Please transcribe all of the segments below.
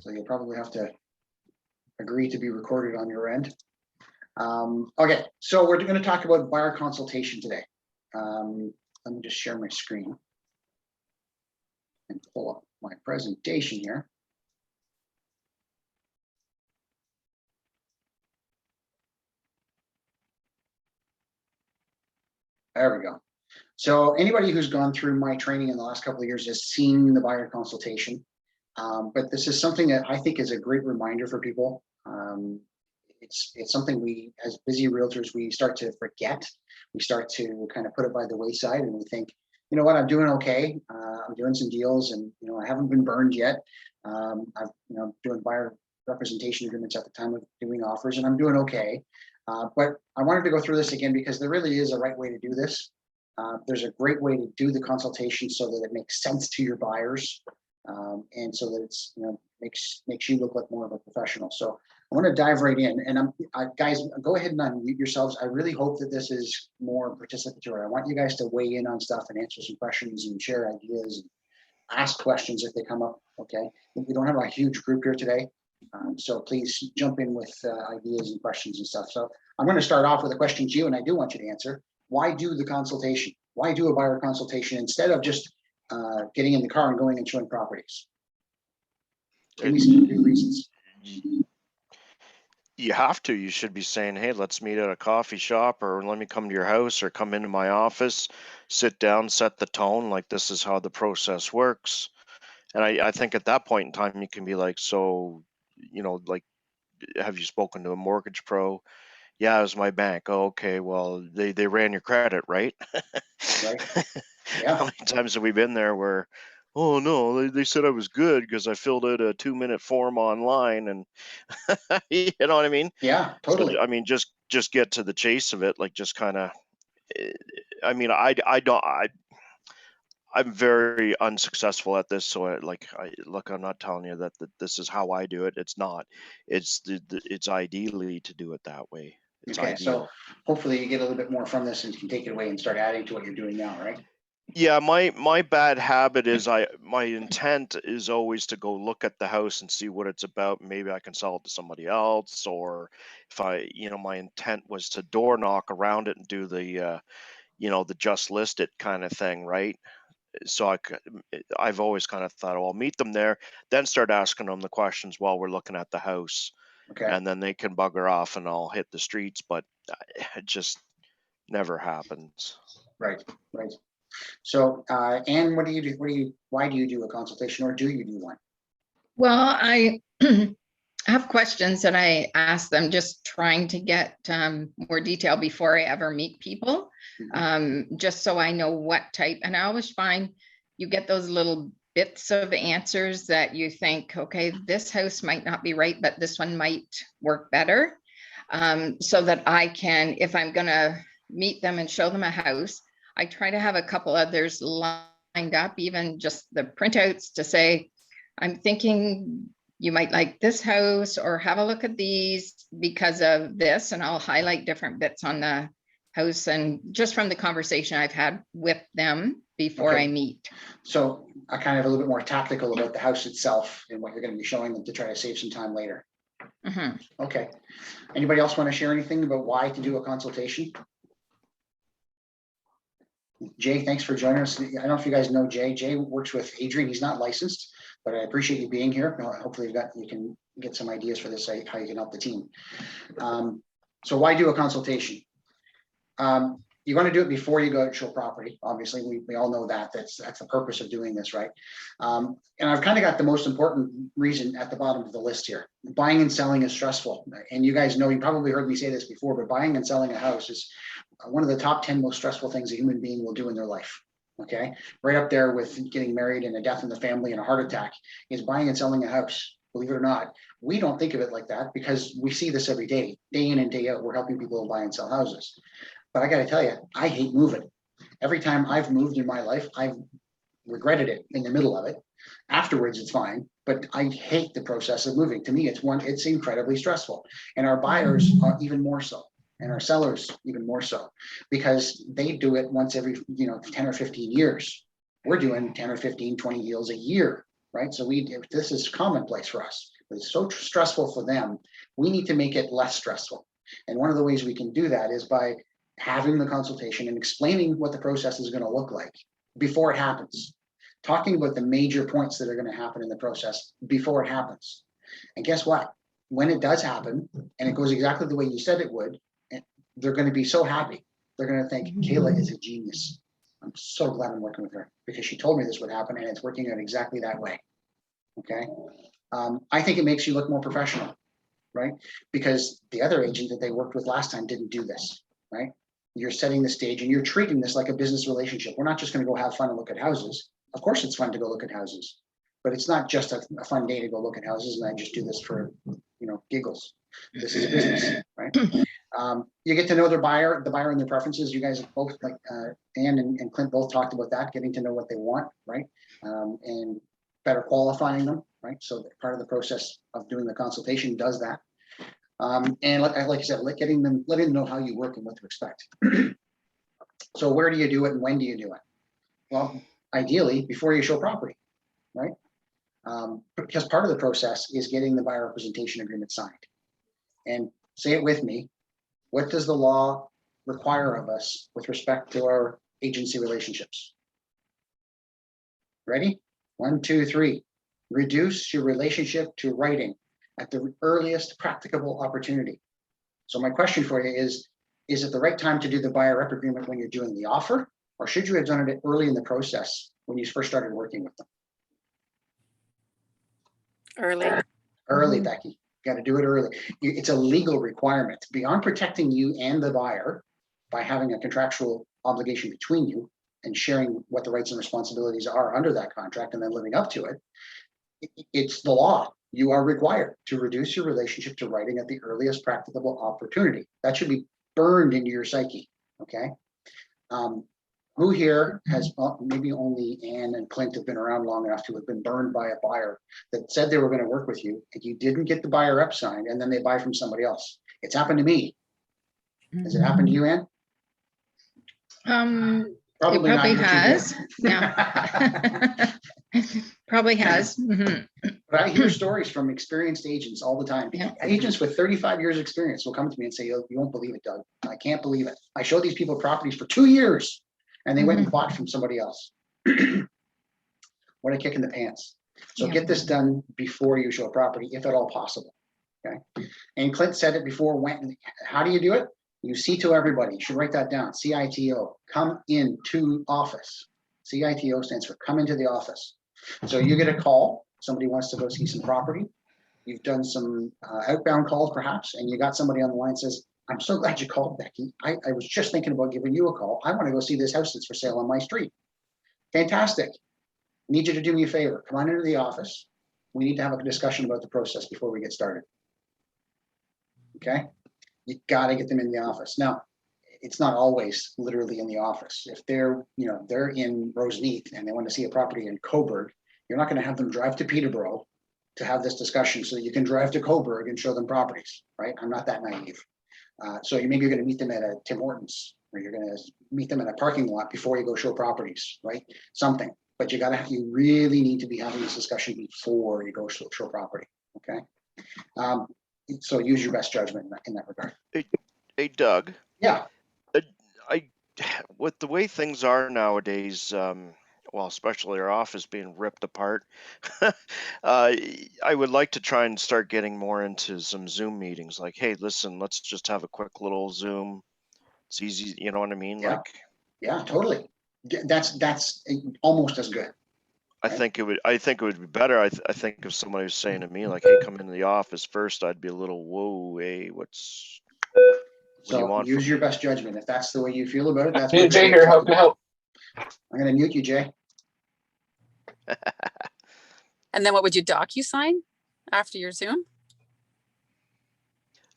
So you'll probably have to agree to be recorded on your end. Okay, so we're going to talk about buyer consultation today. Let me just share my screen and pull up my presentation here. There we go. So anybody who's gone through my training in the last couple of years has seen the buyer consultation. But this is something that I think is a great reminder for people. It's something we, as busy realtors, we start to forget. We start to kind of put it by the wayside, and we think, you know what, I'm doing okay. I'm doing some deals, and I haven't been burned yet. I've doing buyer representation agreements at the time of doing offers, and I'm doing okay. But I wanted to go through this again because there really is a right way to do this. There's a great way to do the consultation so that it makes sense to your buyers, and so that it's makes you look like more of a professional. So I want to dive right in, and guys, go ahead and unmute yourselves. I really hope that this is more participatory. I want you guys to weigh in on stuff and answer some questions and share ideas and ask questions if they come up. Okay, we don't have a huge group here today, so please jump in with ideas and questions and stuff. So I'm going to start off with a question to you, and I do want you to answer. Why do the consultation? Why do a buyer consultation instead of just getting in the car and going and showing properties? Give me some good reasons. You have to. You should be saying, hey, let's meet at a coffee shop, or let me come to your house, or come into my office, sit down, set the tone, like this is how the process works. And I think at that point in time, you can be like, so, like, have you spoken to a mortgage pro? Yeah, it was my bank. Oh, okay, well, they ran your credit, right? Right. Yeah. How many times have we been there where, oh no, they said I was good because I filled out a 2-minute form online, and you know what I mean? Yeah, totally. So, I mean, just get to the chase of it, like, just kind of. I mean, I'm very unsuccessful at this, so look, I'm not telling you that this is how I do it. It's not. It's it's ideally to do it that way. It's Okay, ideal. so hopefully you get a little bit more from this and you can take it away and start adding to what you're doing now, right? Yeah, my bad habit is my intent is always to go look at the house and see what it's about. Maybe I can sell it to somebody else, or if my intent was to door knock around it and do the the just list it kind of thing, right? So I've always kind of thought, oh, I'll meet them there, then start asking them the questions while we're looking at the house, Okay. and then they can bugger off and I'll hit the streets. But it just never happens. Right. So, Anne, what do you do? Why do you do a consultation, or do you do one? Well, I have questions that I ask them, just trying to get more detail before I ever meet people, just so I know what type. And I always find you get those little bits of answers that you think, okay, this house might not be right, but this one might work better. So that I can, if I'm going to meet them and show them a house, I try to have a couple others lined up, even just the printouts, to say, I'm thinking you might like this house, or have a look at these because of this, and I'll highlight different bits on the house, and just from the conversation I've had with them before I meet. So I kind of a little bit more tactical about the house itself and what you're going to be showing them to try to save some time later. Okay. Anybody else want to share anything about why to do a consultation? Jay, thanks for joining us. I don't know if you guys know Jay. Jay works with Adrian. He's not licensed, but I appreciate you being here. Hopefully you can get some ideas for this, how you can help the team. So why do a consultation? You want to do it before you go to show property. Obviously, we all know that. That's the purpose of doing this, right? And I've kind of got the most important reason at the bottom of the list here. Buying and selling is stressful. And you guys know, you probably heard me say this before, but buying and selling a house is one of the top 10 most stressful things a human being will do in their life. Okay, right up there with getting married and a death in the family and a heart attack is buying and selling a house. Believe it or not, we don't think of it like that because we see this every day in and day out. We're helping people buy and sell houses. But I got to tell you, I hate moving. Every time I've moved in my life, I've regretted it in the middle of it. Afterwards, it's fine, but I hate the process of moving. To me, it's incredibly stressful, and our buyers are even more so. And our sellers even more so, because they do it once every 10 or 15 years. We're doing 10 or 15, 20 deals a year. right? So this is commonplace for us, but it's so stressful for them. We need to make it less stressful. And one of the ways we can do that is by having the consultation and explaining what the process is going to look like before it happens. Talking about the major points that are going to happen in the process before it happens. And guess what? When it does happen, and it goes exactly the way you said it would, they're going to be so happy. They're going to think, Kayla is a genius. I'm so glad I'm working with her because she told me this would happen and it's working out exactly that way. Okay. I think it makes you look more professional, right? Because the other agent that they worked with last time didn't do this, right? You're setting the stage and you're treating this like a business relationship. We're not just going to go have fun and look at houses. Of course, it's fun to go look at houses, but it's not just a fun day to go look at houses and I just do this for, giggles. This is a business, right? You get to know the buyer and their preferences. You guys both, like Ann and Clint, both talked about that, getting to know what they want, right? And better qualifying them, right? So part of the process of doing the consultation does that. And like I said, letting them know how you work and what to expect. So where do you do it and when do you do it? Well, ideally before you show property, right? Because part of the process is getting the buyer representation agreement signed. And say it with me, what does the law require of us with respect to our agency relationships? Ready? 1, 2, 3. Reduce your relationship to writing at the earliest practicable opportunity. So my question for you is it the right time to do the buyer rep agreement when you're doing the offer, or should you have done it early in the process when you first started working with them? Early, Becky. You got to do it early. It's a legal requirement. Beyond protecting you and the buyer by having a contractual obligation between you and sharing what the rights and responsibilities are under that contract and then living up to it, it's the law. You are required to reduce your relationship to writing at the earliest practicable opportunity. That should be burned into your psyche, okay? Who here has, maybe only Ann and Clint have been around long enough to have been burned by a buyer that said they were going to work with you and you didn't get the buyer rep signed and then they buy from somebody else? It's happened to me. Has it happened to you, Ann? Probably has. Yeah. Probably has. But I hear stories from experienced agents all the time. Yeah. Agents with 35 years experience will come to me and say, you won't believe it, Doug. I can't believe it. I showed these people properties for 2 years and they went and bought from somebody else. What a kick in the pants. So Yeah. get this done before you show a property, if at all possible. Okay. And Clint said it before. How do you do it? You see to everybody. You should write that down. CITO. Come into office. CITO stands for come into the office. So you get a call. Somebody wants to go see some property. You've done some outbound calls perhaps, and you got somebody on the line that says, I'm so glad you called, Becky. I was just thinking about giving you a call. I want to go see this house that's for sale on my street. Fantastic. Need you to do me a favor. Come on into the office. We need to have a discussion about the process before we get started. Okay? You got to get them in the office. Now, it's not always literally in the office. If they're in Roseneath and they want to see a property in Coburg, you're not going to have them drive to Peterborough to have this discussion so you can drive to Coburg and show them properties, right? I'm not that naive. So maybe you're going to meet them at a Tim Hortons, or you're going to meet them in a parking lot before you go show properties, right? Something, but you really need to be having this discussion before you go show property, okay? So use your best judgment in that regard. Hey, Doug. Yeah. With the way things are nowadays, well, especially our office being ripped apart, I would like to try and start getting more into some Zoom meetings. Like, hey, listen, let's just have a quick little Zoom. It's easy, you know what I mean? Yeah. Like, yeah, totally. That's almost as good. I think it would be better. I think if somebody was saying to me like, hey, come into the office first, I'd be a little, whoa, hey, what do you want? Use your best judgment. If that's the way you feel about it, that's Hey, Jay here. How can I help? I'm going to mute you, Jay. And then what would you DocuSign after your Zoom?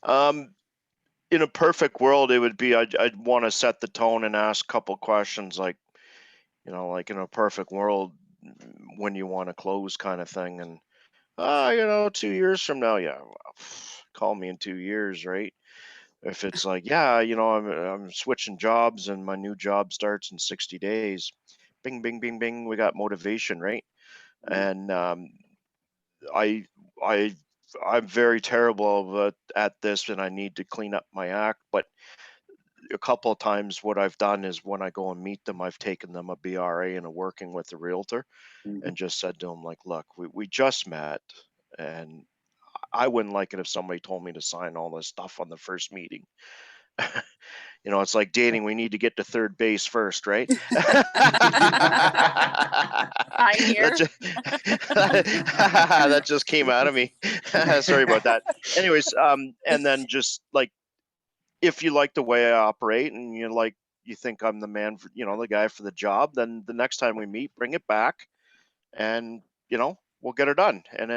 In a perfect world, it would be I'd want to set the tone and ask a couple questions like, like in a perfect world, when you want to close kind of thing. And 2 years from now, yeah, call me in 2 years, right? If it's like, yeah, I'm switching jobs and my new job starts in 60 days, bing, bing, bing, bing, we got motivation, right? And I'm very terrible at this, and I need to clean up my act. But a couple of times what I've done is when I go and meet them, I've taken them a BRA and a working with the realtor and just said to them, like, look, we just met, and I wouldn't like it if somebody told me to sign all this stuff on the first meeting. You know, it's like dating. We need to get to third base first, right? I hear. That just came out of me. Sorry about that. Anyways, and then just like, if you like the way I operate and you think I'm the man for, the guy for the job, then the next time we meet, bring it back, and we'll get it done. And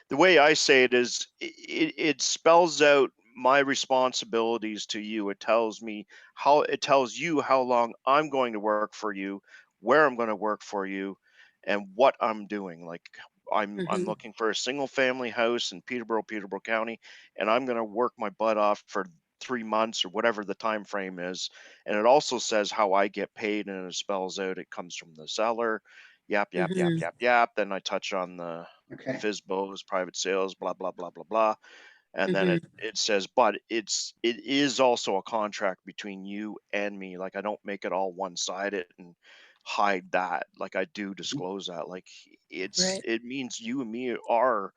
the way I say it is, it spells out my responsibilities to you. It tells you how long I'm going to work for you, where I'm going to work for you, and what I'm doing. Like, I'm looking for a single family house in Peterborough County, and I'm going to work my butt off for 3 months or whatever the time frame is. And it also says how I get paid, and it spells out it comes from the seller. Yap. Then I touch on the FSBOs, private sales, blah, blah, blah, blah, blah. And then it says, but it is also a contract between you and me. Like, I don't make it all one-sided and hide that. Like, I do disclose that. Like, it means you and me are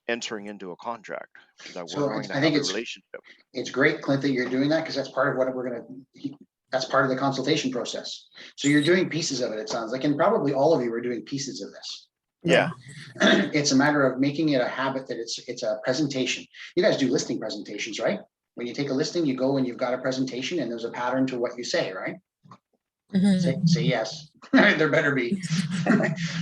entering into a contract that we're going to have a relationship. It's great, Clint, that you're doing that, because that's part of what that's part of the consultation process. So you're doing pieces of it, it sounds like, and probably all of you are doing pieces of this. Yeah. It's a matter of making it a habit that it's a presentation. You guys do listing presentations, right? When you take a listing, you go and you've got a presentation and there's a pattern to what you say, right? Say yes. There better be.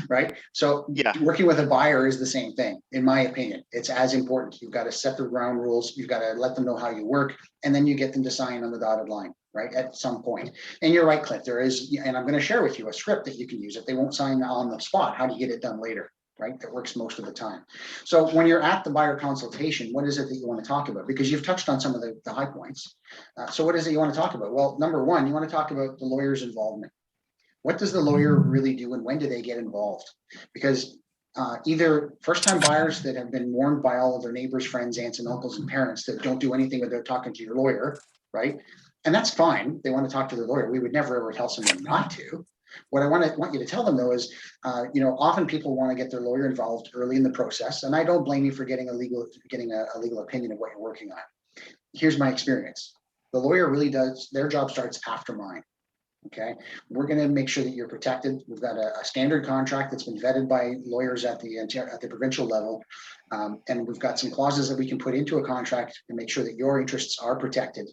Right? So working with a buyer is the same thing, in my opinion. It's as important. You've got to set the ground rules. You've got to let them know how you work, and then you get them to sign on the dotted line, right? At some point. And you're right, Clint, there is, and I'm going to share with you a script that you can use if they won't sign on the spot. How do you get it done later? Right? That works most of the time. So when you're at the buyer consultation, what is it that you want to talk about? Because you've touched on some of the high points. So what is it you want to talk about? Well, number one, you want to talk about the lawyer's involvement. What does the lawyer really do, and when do they get involved? Because either first-time buyers that have been warned by all of their neighbors, friends, aunts and uncles and parents that don't do anything without talking to your lawyer, right? And that's fine. They want to talk to their lawyer. We would never ever tell someone not to. What I want you to tell them, though, is, often people want to get their lawyer involved early in the process, and I don't blame you for getting a legal opinion of what you're working on. Here's my experience. The lawyer really does, their job starts after mine. Okay, we're going to make sure that you're protected. We've got a standard contract that's been vetted by lawyers at the provincial level, and we've got some clauses that we can put into a contract and make sure that your interests are protected,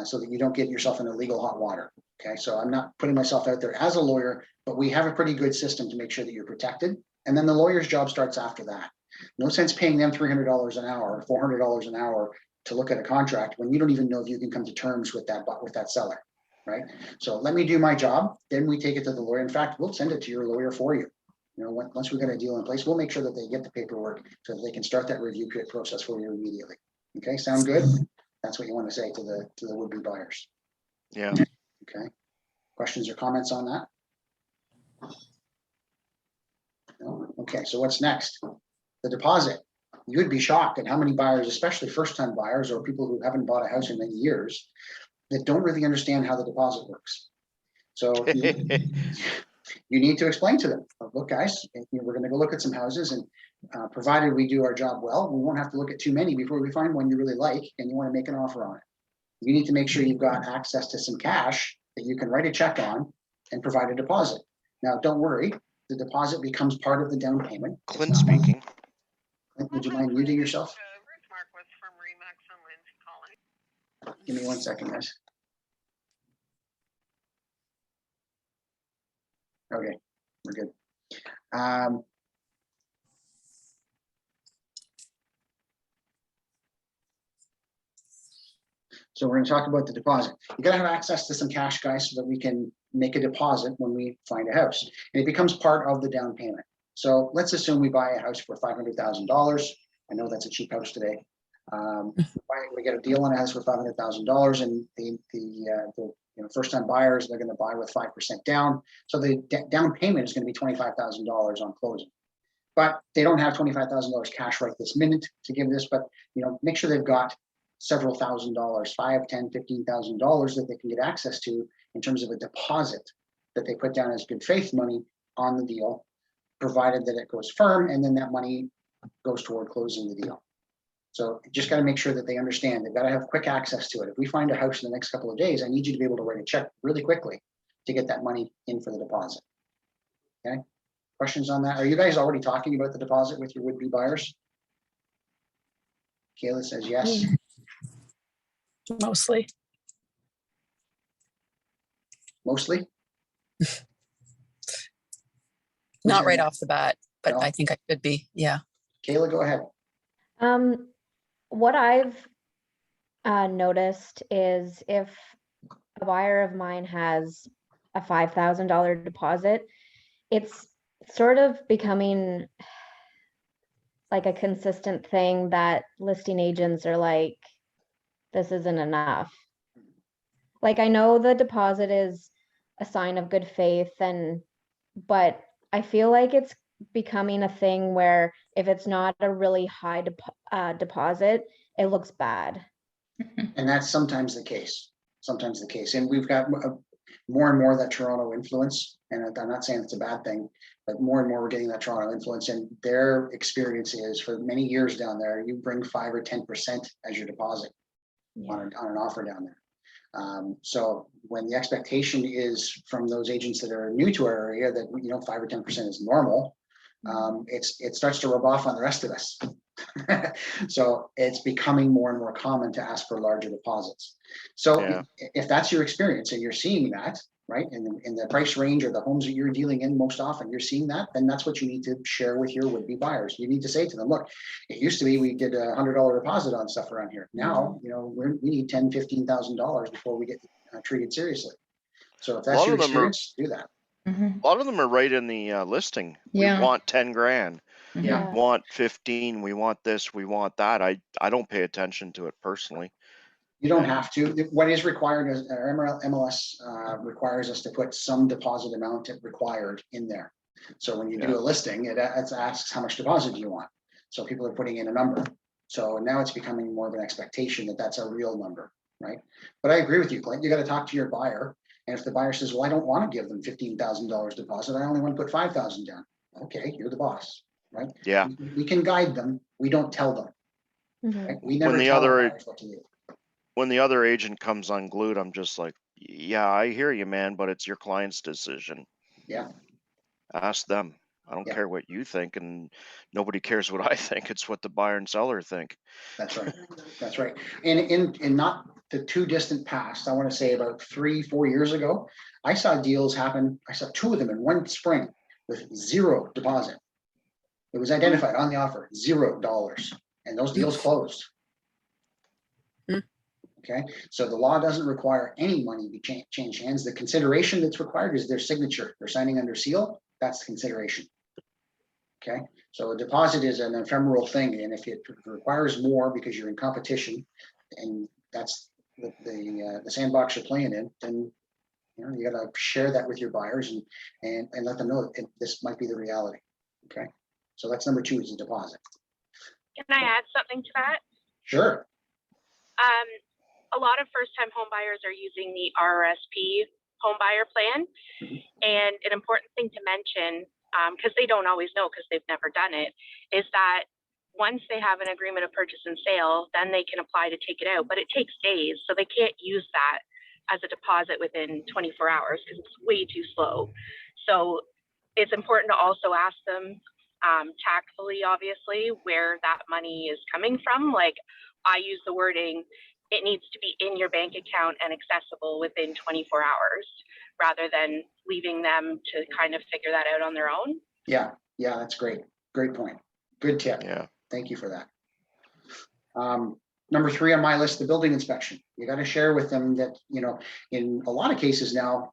so that you don't get yourself in illegal hot water. Okay, so I'm not putting myself out there as a lawyer, but we have a pretty good system to make sure that you're protected. And then the lawyer's job starts after that. No sense paying them $300 an hour, $400 an hour to look at a contract when you don't even know if you can come to terms with that seller. Right. So let me do my job. Then we take it to the lawyer. In fact, we'll send it to your lawyer for you. Once we get a deal in place, we'll make sure that they get the paperwork so that they can start that review process for you immediately. Okay, sound good? That's what you want to say to the would-be buyers. Yeah. Okay. Questions or comments on that? No? Okay. So what's next? The deposit. You'd be shocked at how many buyers, especially first-time buyers or people who haven't bought a house in many years, that don't really understand how the deposit works. So you need to explain to them, look, guys, we're going to go look at some houses, and provided we do our job well, we won't have to look at too many before we find one you really like and you want to make an offer on it. You need to make sure you've got access to some cash that you can write a check on and provide a deposit. Now, don't worry, the deposit becomes part of the down payment. Clint speaking. Clint, would you mind muting yourself? Give me 1 second, guys. Okay, we're good. So we're going to talk about the deposit. You got to have access to some cash, guys, so that we can make a deposit when we find a house, and it becomes part of the down payment. So let's assume we buy a house for $500,000. I know that's a cheap house today. We get a deal on a house for $500,000, and the first-time buyers, they're going to buy with 5% down. So the down payment is going to be $25,000 on closing. But they don't have $25,000 cash right this minute to give this, but make sure they've got several $1,000s, $5,000, $10,000, $15,000 that they can get access to in terms of a deposit that they put down as good faith money on the deal, provided that it goes firm, and then that money goes toward closing the deal. So just got to make sure that they understand they've got to have quick access to it. If we find a house in the next couple of days, I need you to be able to write a check really quickly to get that money in for the deposit. Okay. Questions on that? Are you guys already talking about the deposit with your would-be buyers? Kayla says yes. Mostly. Mostly? Not right off the bat, but No? I think I could be. Yeah. Kayla, go ahead. What I've noticed is if a buyer of mine has a $5,000 deposit, it's sort of becoming like a consistent thing that listing agents are like, this isn't enough. Like, I know the deposit is a sign of good faith, but I feel like it's becoming a thing where if it's not a really high deposit, it looks bad. And that's sometimes the case. And we've got more and more that Toronto influence. And I'm not saying it's a bad thing, but more and more we're getting that Toronto influence. And their experience is for many years down there, you bring 5 or 10% as your deposit on an offer down there. So when the expectation is from those agents that are new to our area that 5 or 10% is normal, it starts to rub off on the rest of us. So it's becoming more and more common to ask for larger deposits. So if that's your experience and you're seeing that, right, in the price range or the homes that you're dealing in most often, you're seeing that, then that's what you need to share with your would-be buyers. You need to say to them, look, it used to be we did a $100 deposit on stuff around here. Now, we need $10,000, $15,000 before we get treated seriously. So if that's your experience, do that. A lot of them are right in the listing. Yeah. We want 10 grand. Yeah. We want 15. We want this. We want that. I don't pay attention to it personally. You don't have to. What is required is our MLS requires us to put some deposit amount required in there. So when you do a listing, it asks how much deposit do you want. So people are putting in a number. So now it's becoming more of an expectation that that's a real number, right? But I agree with you, Clint. You got to talk to your buyer. And if the buyer says, well, I don't want to give them $15,000 deposit, I only want to put $5,000 down. Okay, you're the boss, right? Yeah. We can guide them. We don't tell them. Right? We never When the tell other- our buyers what to do. When the other agent comes unglued, I'm just like, yeah, I hear you, man, but it's your client's decision. Yeah. Ask them. I don't care what you think, and nobody cares what I think. It's what the buyer and seller think. That's right. That's right. And in not the too distant past, I want to say about 3-4 years ago, I saw deals happen. I saw 2 of them in one spring with 0 deposit. It was identified on the offer, $0, and those deals closed. Okay, so the law doesn't require any money to change hands. The consideration that's required is their signature. They're signing under seal. That's the consideration. Okay, so a deposit is an ephemeral thing, and if it requires more because you're in competition, and that's the sandbox you're playing in, then you got to share that with your buyers and let them know that this might be the reality. Okay, so that's number 2 is a deposit. Can I add something to that? Sure. A lot of first-time home buyers are using the RRSP home buyer plan. And an important thing to mention, because they don't always know because they've never done it, is that once they have an agreement of purchase and sale, then they can apply to take it out. But it takes days, so they can't use that as a deposit within 24 hours because it's way too slow. So it's important to also ask them tactfully, obviously, where that money is coming from. Like I use the wording, it needs to be in your bank account and accessible within 24 hours rather than leaving them to kind of figure that out on their own. Yeah, that's great. Great point. Good tip. Yeah. Thank you for that. Number 3 on my list, the building inspection. You got to share with them that, in a lot of cases now,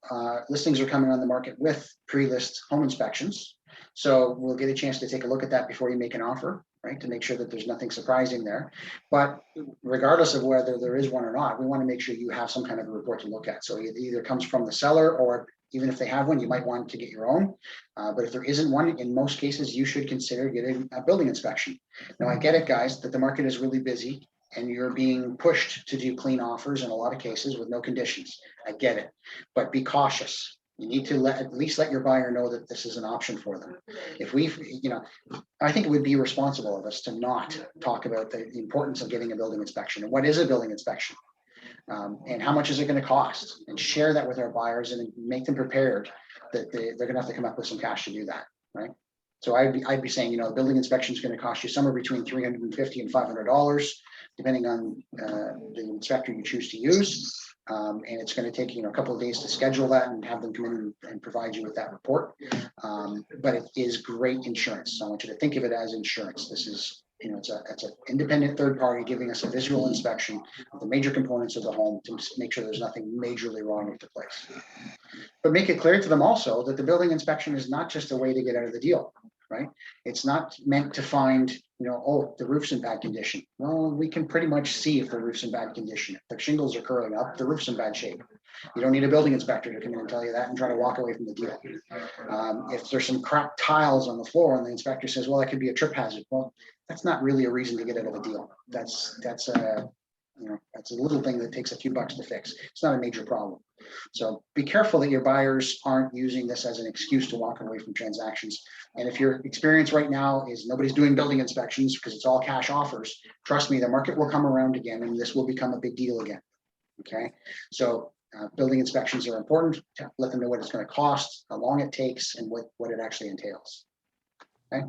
listings are coming on the market with pre-list home inspections. So we'll get a chance to take a look at that before you make an offer, right? To make sure that there's nothing surprising there. But regardless of whether there is one or not, we want to make sure you have some kind of a report to look at. So it either comes from the seller, or even if they have one, you might want to get your own. But if there isn't one, in most cases, you should consider getting a building inspection. Now, I get it, guys, that the market is really busy and you're being pushed to do clean offers in a lot of cases with no conditions. I get it, but be cautious. You need to at least let your buyer know that this is an option for them. If we, I think it would be responsible of us to not talk about the importance of getting a building inspection and what is a building inspection. And how much is it going to cost, and share that with our buyers and make them prepared that they're going to have to come up with some cash to do that, right? So I'd be saying, the building inspection is going to cost you somewhere between $350 and $500, depending on the inspector you choose to use. And it's going to take a couple of days to schedule that and have them come in and provide you with that report. But it is great insurance. So I want you to think of it as insurance. This is, it's an independent third party giving us a visual inspection of the major components of the home to make sure there's nothing majorly wrong with the place. But make it clear to them also that the building inspection is not just a way to get out of the deal, right? It's not meant to find, oh, the roof's in bad condition. Well, we can pretty much see if the roof's in bad condition. If the shingles are curling up, the roof's in bad shape. You don't need a building inspector to come in and tell you that and try to walk away from the deal. If there's some cracked tiles on the floor and the inspector says, well, that could be a trip hazard. Well, that's not really a reason to get out of a deal. That's a little thing that takes a few bucks to fix. It's not a major problem. So be careful that your buyers aren't using this as an excuse to walk away from transactions. And if your experience right now is nobody's doing building inspections because it's all cash offers, trust me, the market will come around again and this will become a big deal again. Okay, so building inspections are important to let them know what it's going to cost, how long it takes, and what it actually entails. Okay.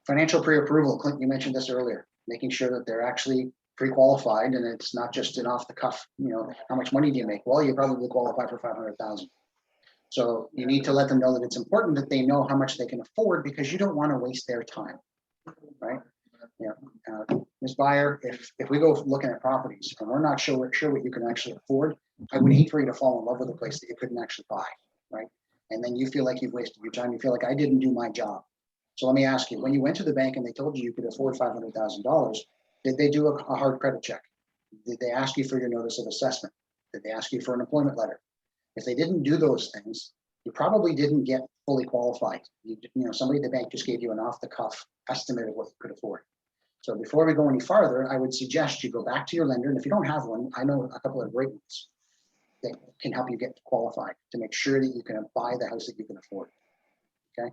Financial pre-approval, Clint, you mentioned this earlier, making sure that they're actually pre-qualified and it's not just an off the cuff, how much money do you make? Well, you probably qualify for 500,000. So you need to let them know that it's important that they know how much they can afford, because you don't want to waste their time, right? Ms. Buyer, if we go looking at properties and we're not sure what you can actually afford, I would hate for you to fall in love with a place that you couldn't actually buy, right? And then you feel like you've wasted your time. You feel like I didn't do my job. So let me ask you, when you went to the bank and they told you could afford $500,000, did they do a hard credit check? Did they ask you for your notice of assessment? Did they ask you for an employment letter? If they didn't do those things, you probably didn't get fully qualified. Somebody at the bank just gave you an off-the-cuff estimate of what you could afford. So before we go any farther, I would suggest you go back to your lender, and if you don't have one, I know a couple of great ones that can help you get qualified to make sure that you can buy the house that you can afford. Okay.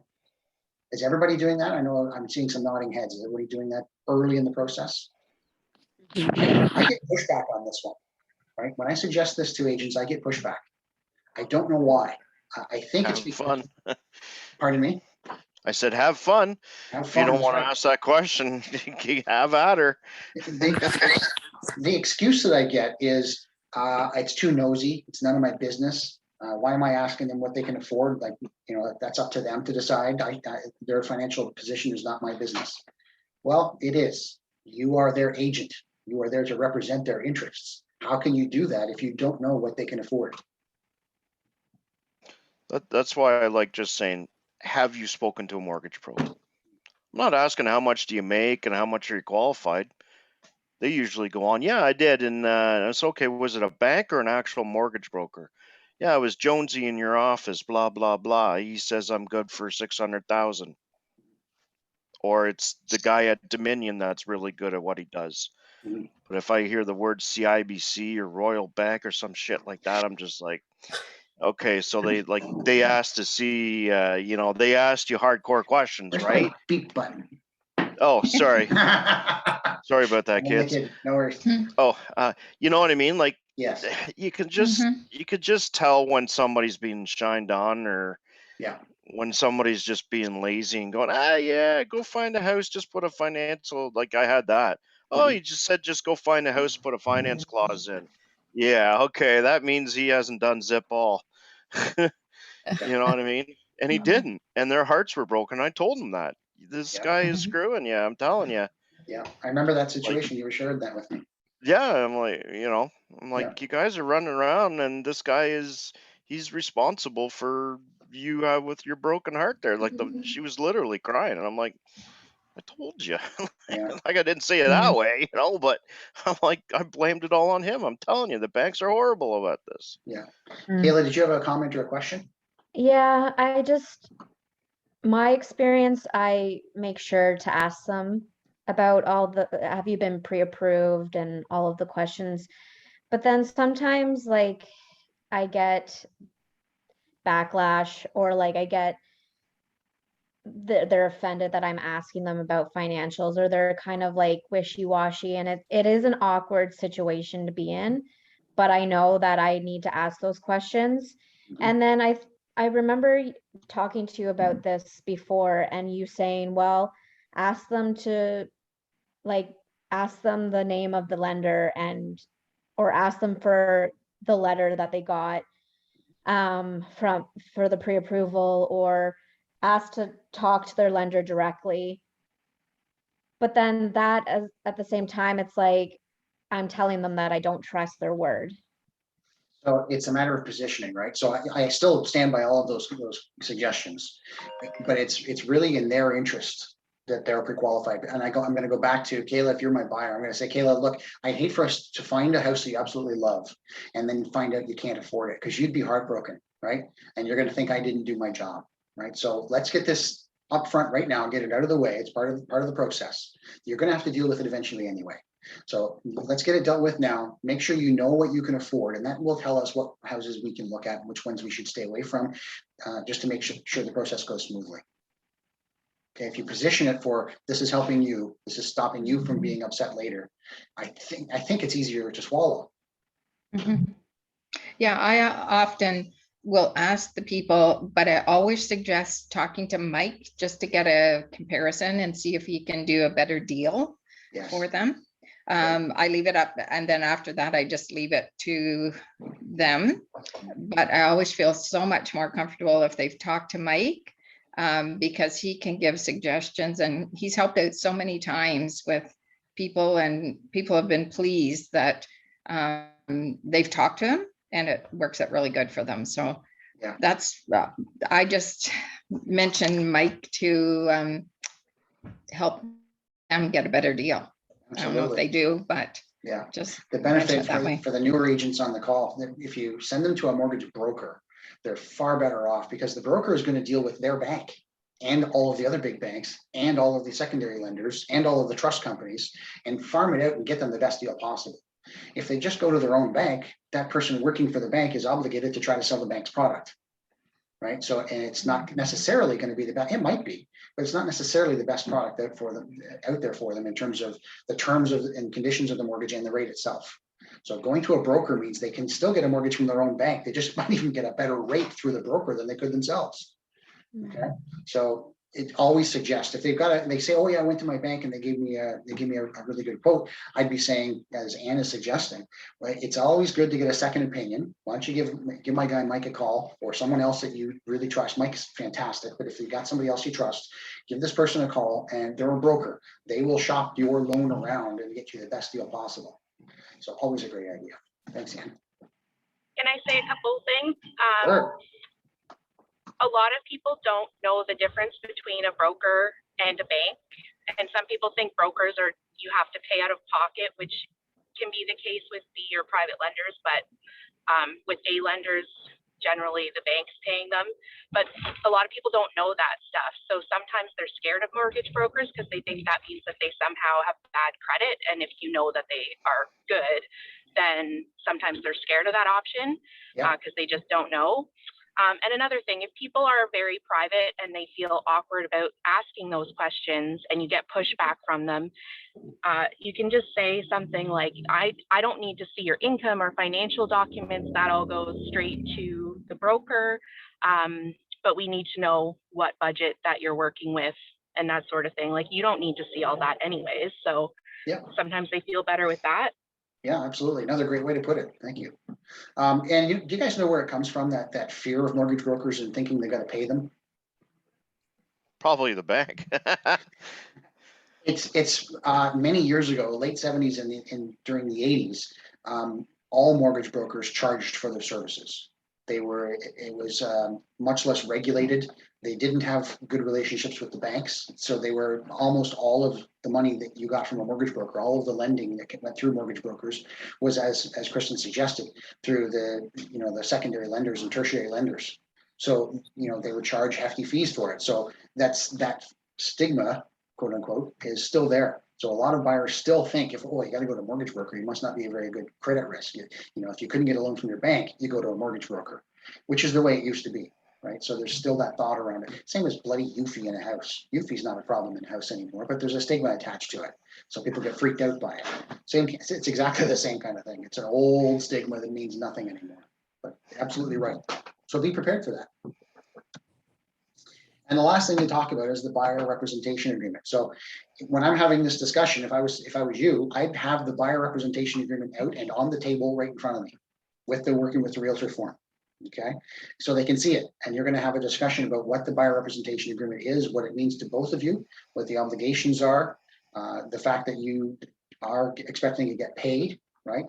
Is everybody doing that? I know I'm seeing some nodding heads. Is everybody doing that early in the process? I get pushback on this one, right? When I suggest this to agents, I get pushback. I don't know why. I think it's because, fun. Pardon me? I said, have fun. If you don't want to ask that question, have at her. The excuse that I get is it's too nosy. It's none of my business. Why am I asking them what they can afford? Like, that's up to them to decide. Their financial position is not my business. Well, it is. You are their agent. You are there to represent their interests. How can you do that if you don't know what they can afford? That's why I like just saying, have you spoken to a mortgage pro? I'm not asking how much do you make and how much are you qualified. They usually go on, yeah, I did. And it's okay. Was it a bank or an actual mortgage broker? Yeah, it was Jonesy in your office, blah, blah, blah. He says I'm good for 600,000. Or it's the guy at Dominion that's really good at what he does. Mm-hmm. But if I hear the word CIBC or Royal Bank or some shit like that, I'm just like, okay, so they asked to see, they asked you hardcore questions, Where's right? my beep button? Oh, sorry. Sorry about that, kids. No worries. Oh, you know what I mean? Like, yes, you could just tell when somebody's being shined on, or when somebody's just being lazy and going, yeah, go find a house, just put a financial, like I had that. Oh, you just said, just go find a house, put a finance clause in. Yeah, okay, that means he hasn't done zip all. You know what I mean? And he didn't, and their hearts were broken. I told them that. This guy is screwing you, I'm telling you. Yeah, I remember that situation. You were sharing that with me. Yeah, I'm like, you guys are running around, and this guy he's responsible for you have with your broken heart there. Like she was literally crying, and I'm like, I told you. Yeah. Like I didn't say it that way, but I'm like, I blamed it all on him. I'm telling you, the banks are horrible about this. Yeah. Mm. Kayla, did you have a comment or a question? Yeah, my experience, I make sure to ask them about have you been pre-approved and all of the questions. But then sometimes like I get backlash, or like I get they're offended that I'm asking them about financials, or they're kind of like wishy-washy, and it is an awkward situation to be in, but I know that I need to ask those questions. And then I remember talking to you about this before, and you saying, well, ask them to ask them the name of the lender, or ask them for the letter that they got for the pre-approval, or ask to talk to their lender directly. But then at the same time, it's like I'm telling them that I don't trust their word. So it's a matter of positioning, right? So I still stand by all of those suggestions, but it's really in their interest that they're pre-qualified. And I'm going to go back to Kayla. If you're my buyer, I'm going to say, Kayla, look, I'd hate for us to find a house that you absolutely love, and then find out you can't afford it, because you'd be heartbroken, right? And you're going to think I didn't do my job, right? So let's get this up front right now, get it out of the way. It's part of the process. You're going to have to deal with it eventually anyway. So let's get it dealt with now. Make sure you know what you can afford, and that will tell us what houses we can look at and which ones we should stay away from, just to make sure the process goes smoothly. Okay, if you position it for this is helping you, this is stopping you from being upset later, I think it's easier to swallow. Yeah, I often will ask the people, but I always suggest talking to Mike just to get a comparison and see if he can do a better deal for them. I leave it up, and then after that, I just leave it to them. But I always feel so much more comfortable if they've talked to Mike, because he can give suggestions, and he's helped out so many times with people, and people have been pleased that they've talked to him, and it works out really good for them. So that's, I just mentioned Mike to help them get a better deal. Absolutely. I don't know if they do, but just the benefit that way. for the newer agents on the call, if you send them to a mortgage broker, they're far better off, because the broker is going to deal with their bank and all of the other big banks and all of the secondary lenders and all of the trust companies, and farm it out and get them the best deal possible. If they just go to their own bank, that person working for the bank is obligated to try to sell the bank's product, right? So, and it's not necessarily going to be the best. It might be, but it's not necessarily the best product out there for them in terms of the terms of and conditions of the mortgage and the rate itself. So going to a broker means they can still get a mortgage from their own bank. They just might even get a better rate through the broker than they could themselves. Okay, so it always suggests, if they've got they say, oh yeah, I went to my bank and they gave me a really good quote. I'd be saying, as Anne is suggesting, right, it's always good to get a second opinion. Why don't you give my guy Mike a call, or someone else that you really trust. Mike's fantastic, but if you've got somebody else you trust, give this person a call, and they're a broker. They will shop your loan around and get you the best deal possible. So always a great idea. Thanks, Anne. Can I say a couple of things? Sure. A lot of people don't know the difference between a broker and a bank. And some people think brokers you have to pay out of pocket, which can be the case with your private lenders, but with A lenders, generally the bank's paying them. But a lot of people don't know that stuff. So sometimes they're scared of mortgage brokers because they think that means that they somehow have bad credit. And if you know that they are good, then sometimes they're scared of that option because they just don't know. And another thing, if people are very private and they feel awkward about asking those questions and you get pushback from them, you can just say something like, I don't need to see your income or financial documents. That all goes straight to the broker. But we need to know what budget that you're working with and that sort of thing. Like, you don't need to see all that anyways. So sometimes they feel better with that. Yeah, absolutely. Another great way to put it. Thank you. And do you guys know where it comes from, that fear of mortgage brokers and thinking they got to pay them? Probably the bank. It's many years ago, late 70s and during the 80s, all mortgage brokers charged for their services. It was much less regulated. They didn't have good relationships with the banks. So they were almost all of the money that you got from a mortgage broker, all of the lending that went through mortgage brokers was, as Kristen suggested, through the secondary lenders and tertiary lenders. So, they would charge hefty fees for it. So that stigma, quote unquote, is still there. So a lot of buyers still think you got to go to a mortgage broker, you must not be a very good credit risk. If you couldn't get a loan from your bank, you go to a mortgage broker, which is the way it used to be, right? So there's still that thought around it. Same as bloody Eufy in a house. Eufy's not a problem in a house anymore, but there's a stigma attached to it. So people get freaked out by it. It's exactly the same kind of thing. It's an old stigma that means nothing anymore, but absolutely right. So be prepared for that. And the last thing to talk about is the buyer representation agreement. So when I'm having this discussion, if I was you, I'd have the buyer representation agreement out and on the table right in front of me with the working with the realtor form. Okay, so they can see it, and you're going to have a discussion about what the buyer representation agreement is, what it means to both of you, what the obligations are, the fact that you are expecting to get paid, right?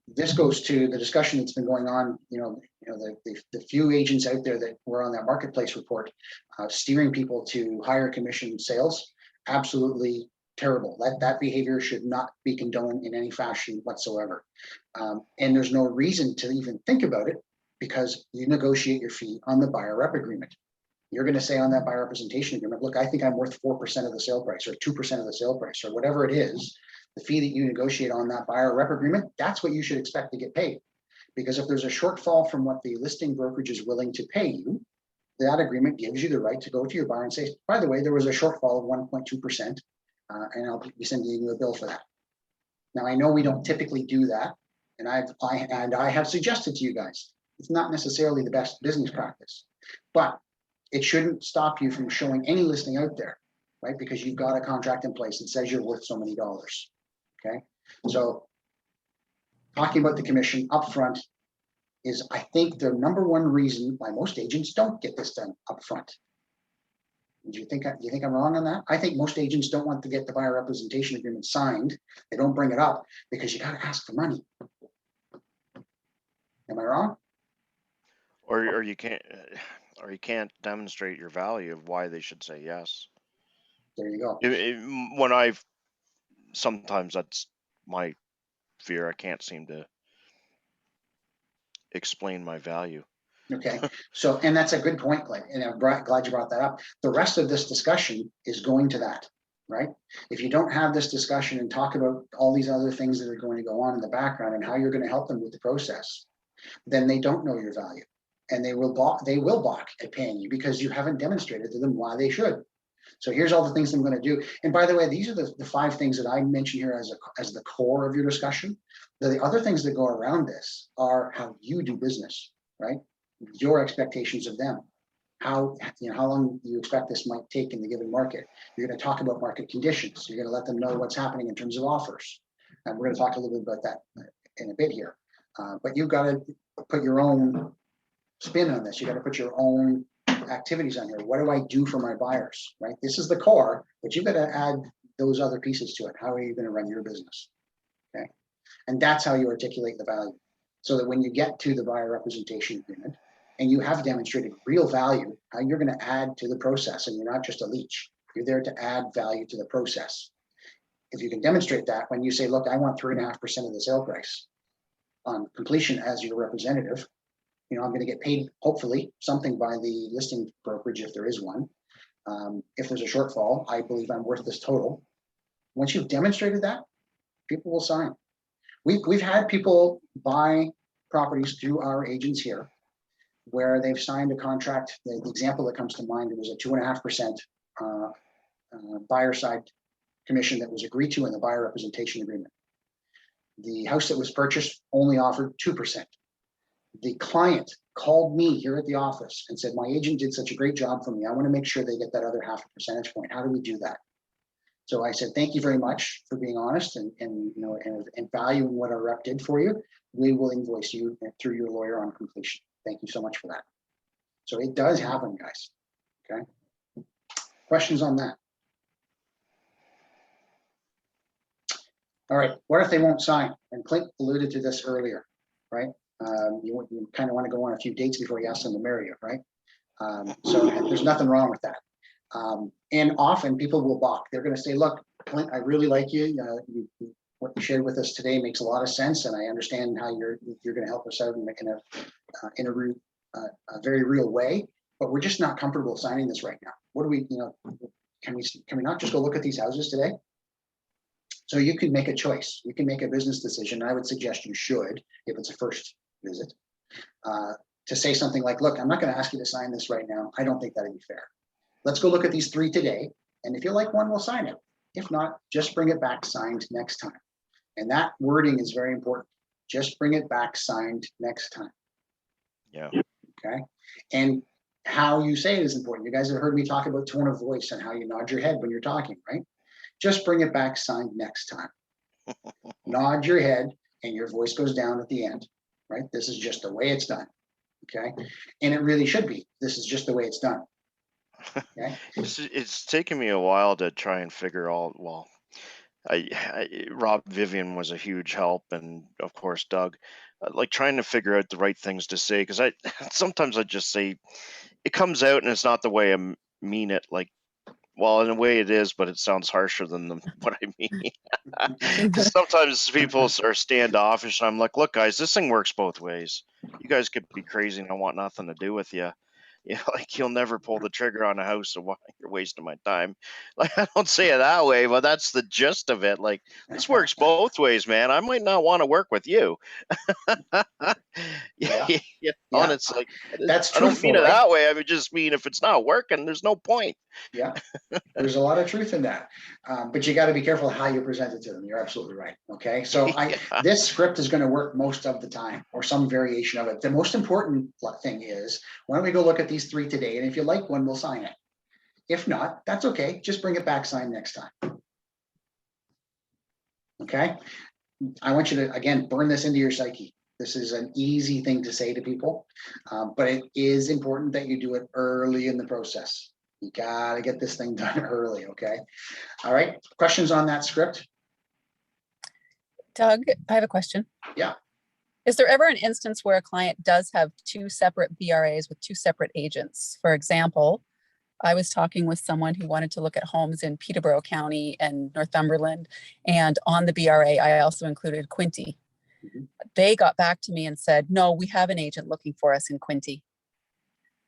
This goes to the discussion that's been going on, the few agents out there that were on that marketplace report, steering people to higher commission sales. Absolutely terrible. That behavior should not be condoned in any fashion whatsoever. And there's no reason to even think about it, because you negotiate your fee on the buyer rep agreement. You're going to say on that buyer representation agreement, look, I think I'm worth 4% of the sale price or 2% of the sale price or whatever it is. The fee that you negotiate on that buyer rep agreement, that's what you should expect to get paid. Because if there's a shortfall from what the listing brokerage is willing to pay you, that agreement gives you the right to go to your buyer and say, by the way, there was a shortfall of 1.2%, and I'll be sending you a bill for that. Now, I know we don't typically do that, and I have suggested to you guys, it's not necessarily the best business practice, but it shouldn't stop you from showing any listing out there, right? Because you've got a contract in place that says you're worth so many dollars. Okay, so talking about the commission upfront is, I think, the number one reason why most agents don't get this done upfront. Do you think I'm wrong on that? I think most agents don't want to get the buyer representation agreement signed. They don't bring it up because you got to ask for money. Am I wrong? Or you can't demonstrate your value of why they should say yes. There you go. Sometimes that's my fear. I can't seem to explain my value. Okay, so, and that's a good point, Glenn, and I'm glad you brought that up. The rest of this discussion is going to that, right? If you don't have this discussion and talk about all these other things that are going to go on in the background and how you're going to help them with the process, then they don't know your value, and they will balk at paying you because you haven't demonstrated to them why they should. So here's all the things I'm going to do. And by the way, these are the 5 things that I mentioned here as the core of your discussion. The other things that go around this are how you do business, right? Your expectations of them, how long you expect this might take in the given market. You're going to talk about market conditions. You're going to let them know what's happening in terms of offers. And we're going to talk a little bit about that in a bit here. But you've got to put your own spin on this. You got to put your own activities on here. What do I do for my buyers, right? This is the core, but you've got to add those other pieces to it. How are you going to run your business? Okay. And that's how you articulate the value. So that when you get to the buyer representation agreement and you have demonstrated real value, how you're going to add to the process, and you're not just a leech. You're there to add value to the process. If you can demonstrate that, when you say, look, I want 3.5% of the sale price on completion as your representative, I'm going to get paid, hopefully, something by the listing brokerage if there is one. If there's a shortfall, I believe I'm worth this total. Once you've demonstrated that, people will sign. We've had people buy properties through our agents here where they've signed a contract. The example that comes to mind, it was a 2.5% buyer side commission that was agreed to in the buyer representation agreement. The house that was purchased only offered 2%. The client called me here at the office and said, my agent did such a great job for me. I want to make sure they get that other 0.5 percentage point. How do we do that? So I said, thank you very much for being honest and valuing what our rep did for you. We will invoice you through your lawyer on completion. Thank you so much for that. So it does happen, guys. Okay. Questions on that? All right. What if they won't sign? And Clint alluded to this earlier, right? You kind of want to go on a few dates before you ask them to marry you, right? So there's nothing wrong with that. And often people will balk. They're going to say, look, Clint, I really like you. What you shared with us today makes a lot of sense, and I understand how you're going to help us out in a very real way. But we're just not comfortable signing this right now. What do we, can we not just go look at these houses today? So you can make a choice. You can make a business decision. I would suggest you should, if it's a first visit, to say something like, look, I'm not going to ask you to sign this right now. I don't think that'd be fair. Let's go look at these 3 today. And if you like one, we'll sign it. If not, just bring it back signed next time. And that wording is very important. Just bring it back signed next time. Yeah. Okay. And how you say it is important. You guys have heard me talk about tone of voice and how you nod your head when you're talking, right? Just bring it back signed next time. Nod your head and your voice goes down at the end, right? This is just the way it's done. Okay. And it really should be. This is just the way it's done. Okay. It's taken me a while to try and figure out, well, Rob Vivian was a huge help, and of course Doug, like trying to figure out the right things to say, because sometimes I just say it comes out and it's not the way I mean it. Like, well, in a way it is, but it sounds harsher than what I mean. Because sometimes people are standoffish, and I'm like, look, guys, this thing works both ways. You guys could be crazy and I want nothing to do with you. Like you'll never pull the trigger on a house, so why you're wasting my time. Like I don't say it that way, but that's the gist of it. Like this works both ways, man. I might not want to work with you. Yeah. And it's like That's I don't truthful, mean it right? that way. I would just mean if it's not working, there's no point. Yeah, there's a lot of truth in that, but you got to be careful how you present it to them. You're absolutely right. Okay, so this script is going to work most of the time, or some variation of it. The most important thing is, why don't we go look at these 3 today, and if you like one, we'll sign it. If not, that's okay. Just bring it back signed next time. Okay, I want you to again burn this into your psyche. This is an easy thing to say to people, but it is important that you do it early in the process. You gotta get this thing done early, okay? All right, questions on that script? Doug, I have a question. Yeah. Is there ever an instance where a client does have 2 separate BRAs with 2 separate agents? For example, I was talking with someone who wanted to look at homes in Peterborough County and Northumberland, and on the BRA, I also included Quinte. They got back to me and said, no, we have an agent looking for us in Quinte.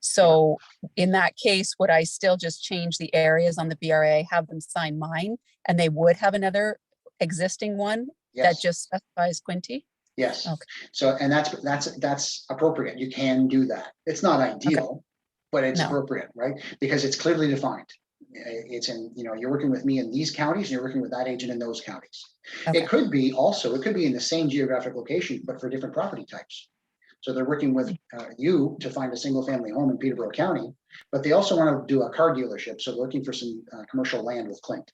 So in that case, would I still just change the areas on the BRA, have them sign mine, and they would have another existing one that just specifies Quinte? Yes. Okay. So, and that's appropriate. You can do that. It's not ideal, but it's appropriate, right? Because it's clearly defined. It's in, you're working with me in these counties, and you're working with that agent in those counties. Okay. It could be in the same geographic location, but for different property types. So they're working with you to find a single family home in Peterborough County, but they also want to do a car dealership. So they're looking for some commercial land with Clint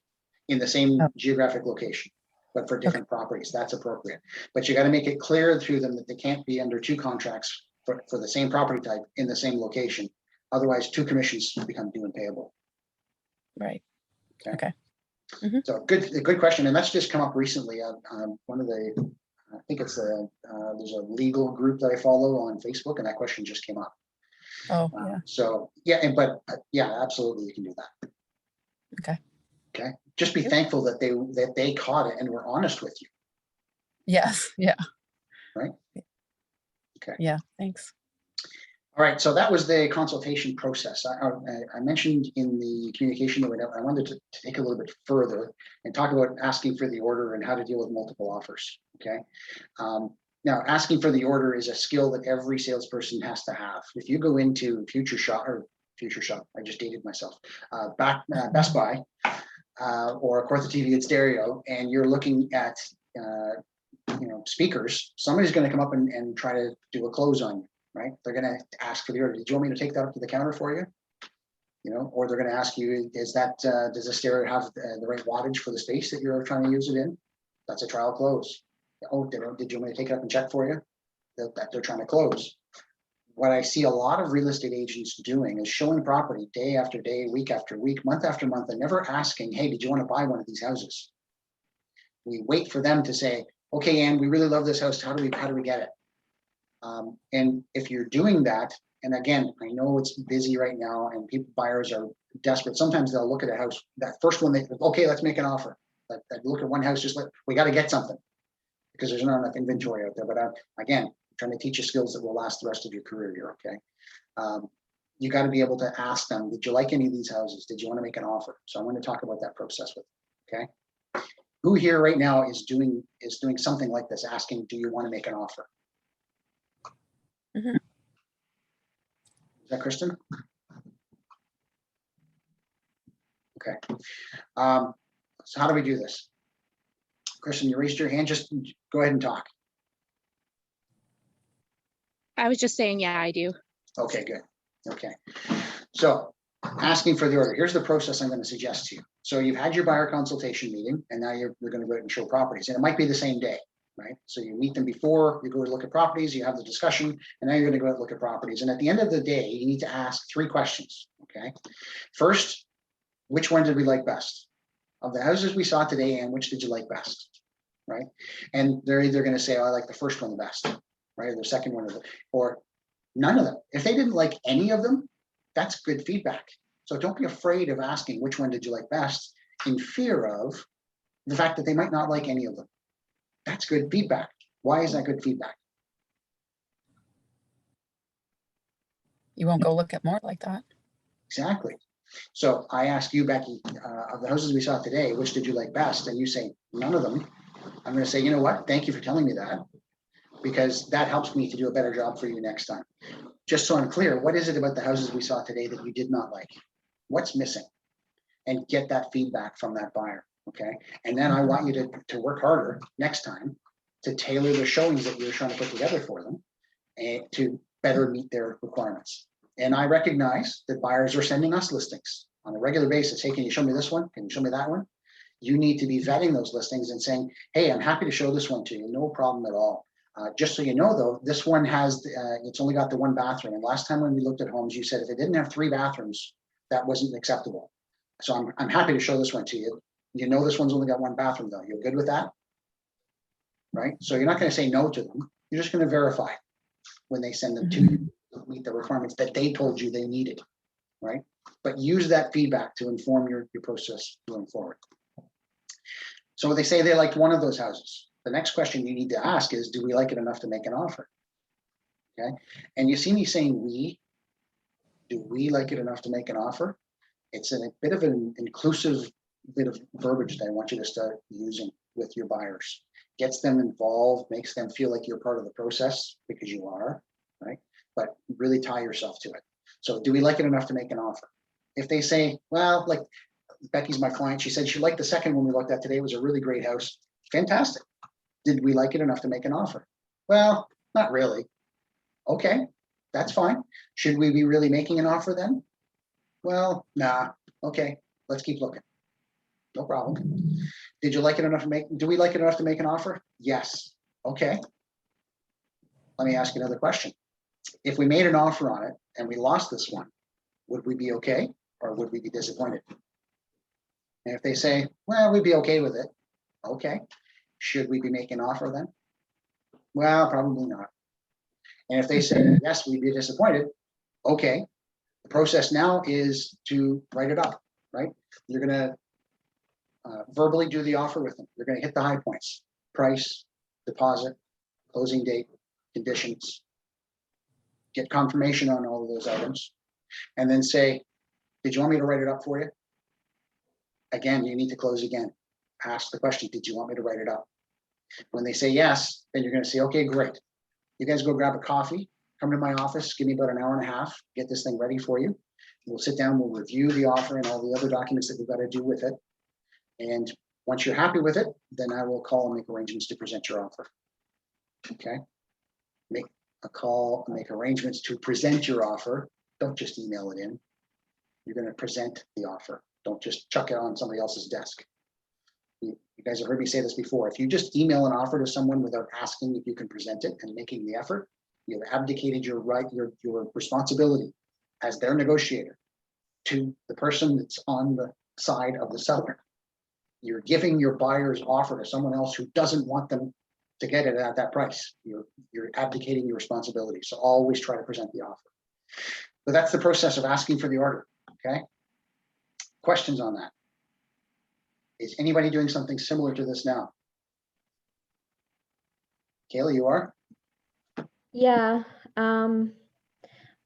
in the same geographic location, but for different properties. That's appropriate. But you got to make it clear to them that they can't be under 2 contracts for the same property type in the same location. Otherwise, 2 commissions become due and payable. Right. Okay. So good question. And that's just come up recently on one of the, I think it's there's a legal group that I follow on Facebook, and that question just came up. Oh, yeah. So yeah, but absolutely, you can do that. Okay. Okay. Just be thankful that they caught it and were honest with you. Yes. Yeah. Right. Okay. Yeah. Thanks. All right. So that was the consultation process. I mentioned in the communication that I wanted to take a little bit further and talk about asking for the order and how to deal with multiple offers. Okay. Now, asking for the order is a skill that every salesperson has to have. If you go into Future Shop, I just dated myself, Best Buy, or Cortha TV and Stereo, and you're looking at speakers, somebody's going to come up and try to do a close on you, right? They're going to ask for the order. Did you want me to take that up to the counter for you? Or they're going to ask you, does the stereo have the right wattage for the space that you're trying to use it in? That's a trial close. Oh, did you want me to take it up and check for you? That they're trying to close. What I see a lot of real estate agents doing is showing property day after day, week after week, month after month, and never asking, hey, did you want to buy one of these houses? We wait for them to say, okay, Ann, we really love this house. How do we get it? And if you're doing that, and again, I know it's busy right now and buyers are desperate. Sometimes they'll look at a house, that first one, okay, let's make an offer. Like look at one house, we got to get something because there's not enough inventory out there. But again, I'm trying to teach you skills that will last the rest of your career here, okay? You got to be able to ask them, did you like any of these houses? Did you want to make an offer? So I'm going to talk about that process with you, okay? Who here right now is doing something like this, asking, do you want to make an offer? Mhm. Is that Kristen? Okay. So how do we do this? Kristen, you raised your hand, just go ahead and talk. I was just saying, yeah, I do. Okay, good. Okay. So asking for the order. Here's the process I'm going to suggest to you. So you've had your buyer consultation meeting, and now you're going to go out and show properties. And it might be the same day, right? So you meet them before, you go to look at properties, you have the discussion, and now you're going to go out and look at properties. And at the end of the day, you need to ask 3 questions, okay? First, which one did we like best? Of the houses we saw today, and which did you like best, right? And they're either going to say, oh, I like the first one the best, right? Or the second one, or none of them. If they didn't like any of them, that's good feedback. So don't be afraid of asking which one did you like best in fear of the fact that they might not like any of them. That's good feedback. Why is that good feedback? You won't go look at more like that. Exactly. So I ask you, Becky, of the houses we saw today, which did you like best? And you say, none of them. I'm going to say, you know what? Thank you for telling me that, because that helps me to do a better job for you next time. Just so I'm clear, what is it about the houses we saw today that you did not like? What's missing? And get that feedback from that buyer, okay? And then I want you to work harder next time to tailor the showings that you're trying to put together for them and to better meet their requirements. And I recognize that buyers are sending us listings on a regular basis. Hey, can you show me this one? Can you show me that one? You need to be vetting those listings and saying, hey, I'm happy to show this one to you. No problem at all. Just so you know, though, this one has, it's only got the 1 bathroom. And last time when we looked at homes, you said if it didn't have 3 bathrooms, that wasn't acceptable. So I'm happy to show this one to you. You know, this one's only got 1 bathroom, though. You're good with that? Right? So you're not going to say no to them. You're just going to verify when they send them to you to meet the requirements that they told you they needed, right? But use that feedback to inform your process going forward. So they say they liked one of those houses. The next question you need to ask is, do we like it enough to make an offer? Okay. And you see me saying we. Do we like it enough to make an offer? It's a bit of an inclusive bit of verbiage that I want you to start using with your buyers. Gets them involved, makes them feel like you're part of the process, because you are, right? But really tie yourself to it. So do we like it enough to make an offer? If they say, well, like Becky's my client, she said she liked the second one we looked at today, it was a really great house. Fantastic. Did we like it enough to make an offer? Well, not really. Okay, that's fine. Should we be really making an offer then? Well, nah. Okay, let's keep looking. No problem. Did you like it enough to make, do we like it enough to make an offer? Yes. Okay. Let me ask you another question. If we made an offer on it and we lost this one, would we be okay, or would we be disappointed? And if they say, well, we'd be okay with it. Okay. Should we be making an offer then? Well, probably not. And if they say, yes, we'd be disappointed. Okay. The process now is to write it up, right? You're going to verbally do the offer with them. You're going to hit the high points: price, deposit, closing date, conditions. Get confirmation on all of those items, and then say, did you want me to write it up for you? Again, you need to close again. Ask the question, did you want me to write it up? When they say yes, then you're going to say, okay, great. You guys go grab a coffee, come to my office, give me about an hour and a half, get this thing ready for you. We'll sit down, we'll review the offer and all the other documents that we've got to do with it. And once you're happy with it, then I will call and make arrangements to present your offer. Okay? Make a call, make arrangements to present your offer. Don't just email it in. You're going to present the offer. Don't just chuck it on somebody else's desk. You guys have heard me say this before. If you just email an offer to someone without asking if you can present it and making the effort, you've abdicated your right, your responsibility as their negotiator to the person that's on the side of the seller. You're giving your buyer's offer to someone else who doesn't want them to get it at that price. You're abdicating your responsibility. So always try to present the offer. But that's the process of asking for the order. Okay. Questions on that? Is anybody doing something similar to this now? Kayla, you are? Yeah,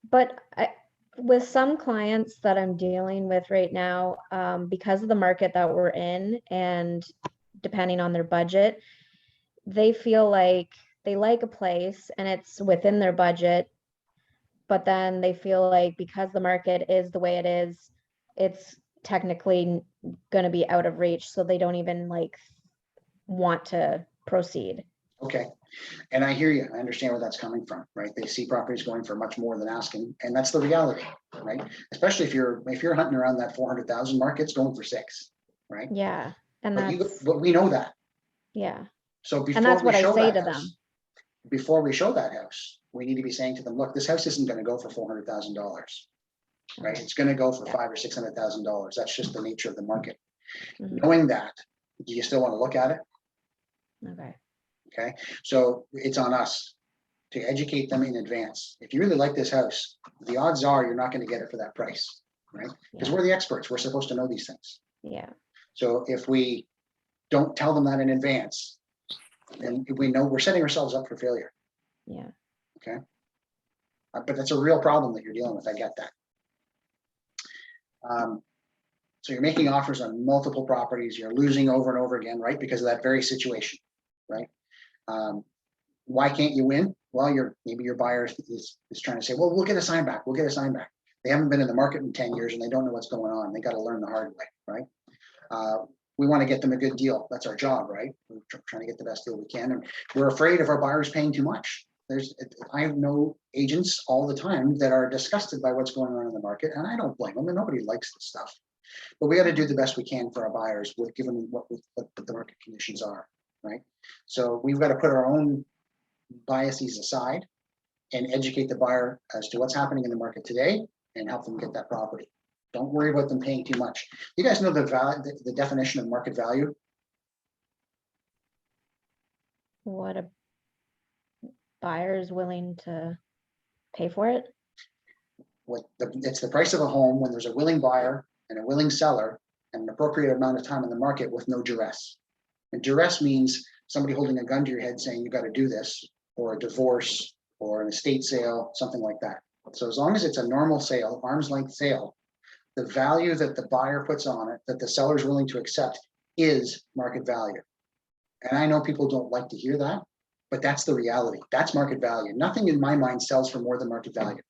but with some clients that I'm dealing with right now, because of the market that we're in and depending on their budget, they feel like they like a place and it's within their budget, but then they feel like because the market is the way it is, it's technically going to be out of reach, so they don't even like want to proceed. Okay. And I hear you. I understand where that's coming from, right? They see properties going for much more than asking, and that's the reality, right? Especially if you're hunting around that 400,000 mark, it's going for 6, right? Yeah, and But we know that. yeah. So before And that's we what I show say that to house, them. before we show that house, we need to be saying to them, look, this house isn't going to go for $400,000, right? It's going to go for $500,000 or $600,000. That's just the nature of the market. Mhm. Knowing that, do you still want to look at it? Okay. Okay, so it's on us to educate them in advance. If you really like this house, the odds are you're not going to get it for that price, right? Because Yeah. we're the experts. We're supposed to know these things. Yeah. So if we don't tell them that in advance, then we know we're setting ourselves up for failure. Yeah. Okay. But that's a real problem that you're dealing with. I get that. So you're making offers on multiple properties. You're losing over and over again, right? Because of that very situation, right? Why can't you win? Well, maybe your buyer is trying to say, well, we'll get a sign back. We'll get a sign back. They haven't been in the market in 10 years and they don't know what's going on. They got to learn the hard way, right? We want to get them a good deal. That's our job, right? We're trying to get the best deal we can. And we're afraid of our buyers paying too much. I know agents all the time that are disgusted by what's going on in the market, and I don't blame them, and nobody likes this stuff. But we got to do the best we can for our buyers with given what the market conditions are, right? So we've got to put our own biases aside and educate the buyer as to what's happening in the market today and help them get that property. Don't worry about them paying too much. You guys know the definition of market value? What a buyer is willing to pay for it. It's the price of a home when there's a willing buyer and a willing seller and an appropriate amount of time in the market with no duress. And duress means somebody holding a gun to your head saying you got to do this, or a divorce, or an estate sale, something like that. So as long as it's a normal sale, arm's length sale, the value that the buyer puts on it, that the seller is willing to accept, is market value. And I know people don't like to hear that, but that's the reality. That's market value. Nothing in my mind sells for more than market value.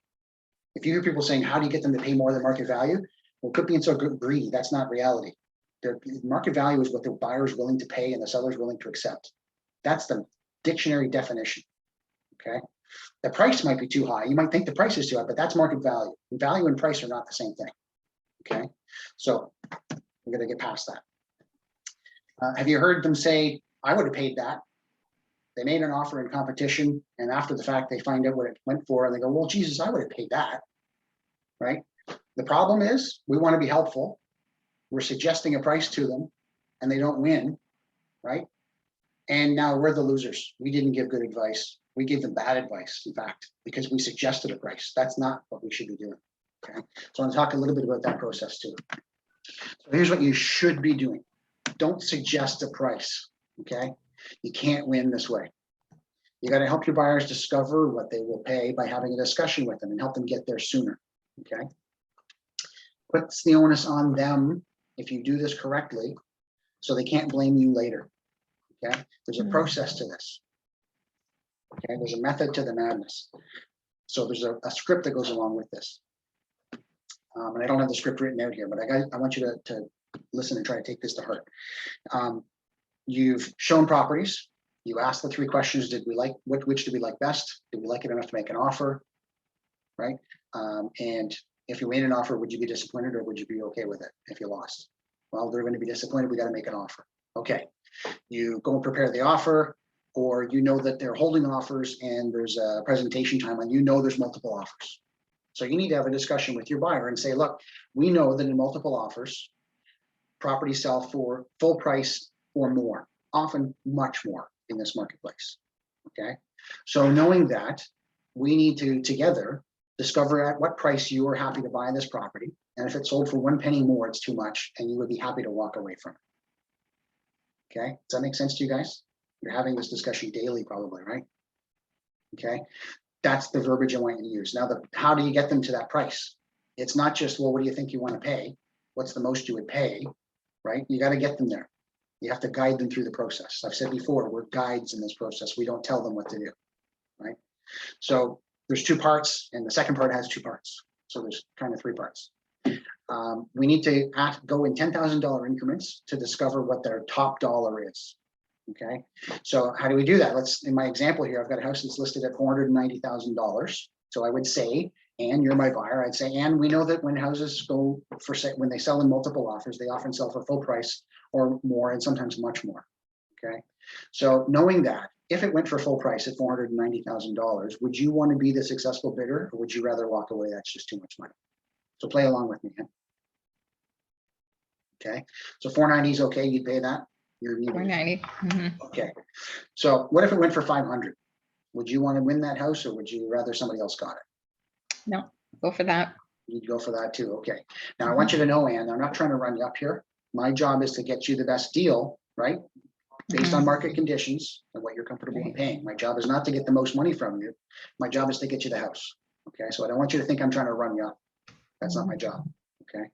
If you hear people saying, how do you get them to pay more than market value? Well, quit being so greedy. That's not reality. The market value is what the buyer is willing to pay and the seller is willing to accept. That's the dictionary definition. Okay. The price might be too high. You might think the price is too high, but that's market value. Value and price are not the same thing. Okay. So we're going to get past that. Have you heard them say, I would have paid that? They made an offer in competition, and after the fact, they find out what it went for, and they go, well, Jesus, I would have paid that, right? The problem is we want to be helpful. We're suggesting a price to them, and they don't win, right? And now we're the losers. We didn't give good advice. We gave them bad advice, in fact, because we suggested a price. That's not what we should be doing, okay? So I want to talk a little bit about that process too. So here's what you should be doing. Don't suggest a price, okay? You can't win this way. You got to help your buyers discover what they will pay by having a discussion with them and help them get there sooner, okay? Puts the onus on them if you do this correctly, so they can't blame you later, okay? There's a process to this, okay? There's a method to the madness. So there's a script that goes along with this. And I don't have the script written out here, but I want you to listen and try to take this to heart. You've shown properties. You asked the 3 questions. Did we like which did we like best? Did we like it enough to make an offer? Right? And if you made an offer, would you be disappointed or would you be okay with it if you lost? Well, they're going to be disappointed. We got to make an offer. Okay. You go and prepare the offer, or you know that they're holding offers and there's a presentation time and you know there's multiple offers. So you need to have a discussion with your buyer and say, look, we know that in multiple offers, properties sell for full price or more, often much more. in this marketplace. Okay, so knowing that, we need to together discover at what price you are happy to buy this property, and if it's sold for 1 penny more, it's too much, and you would be happy to walk away from it. Okay, does that make sense to you guys? You're having this discussion daily, probably, right? Okay, that's the verbiage I want you to use. Now, how do you get them to that price? It's not just, well, what do you think you want to pay? What's the most you would pay, right? You got to get them there. You have to guide them through the process. I've said before, we're guides in this process. We don't tell them what to do, right? So there's 2 parts, and the second part has 2 parts. So there's kind of 3 parts. We need to go in $10,000 increments to discover what their top dollar is. Okay, so how do we do that? In my example here, I've got a house that's listed at $490,000. So I would say, and you're my buyer, I'd say, and we know that when houses go for when they sell in multiple offers, they often sell for full price or more, and sometimes much more. Okay, so knowing that, if it went for full price at $490,000, would you want to be the successful bidder, or would you rather walk away? That's just too much money. So play along with me. Okay, so 490 is okay. You'd pay that. You're 490. Mm-hmm. Okay, so what if it went for 500? Would you want to win that house, or would you rather somebody else got it? No, go for that. You'd go for that too. Okay. Now I want you to know, Ann, I'm not trying to run you up here. My job is to get you the best deal, right? Based on market conditions and what you're comfortable in paying. My job is not to get the most money from you. My job is to get you the house. Okay. So I don't want you to think I'm trying to run you up. That's not my job. Okay.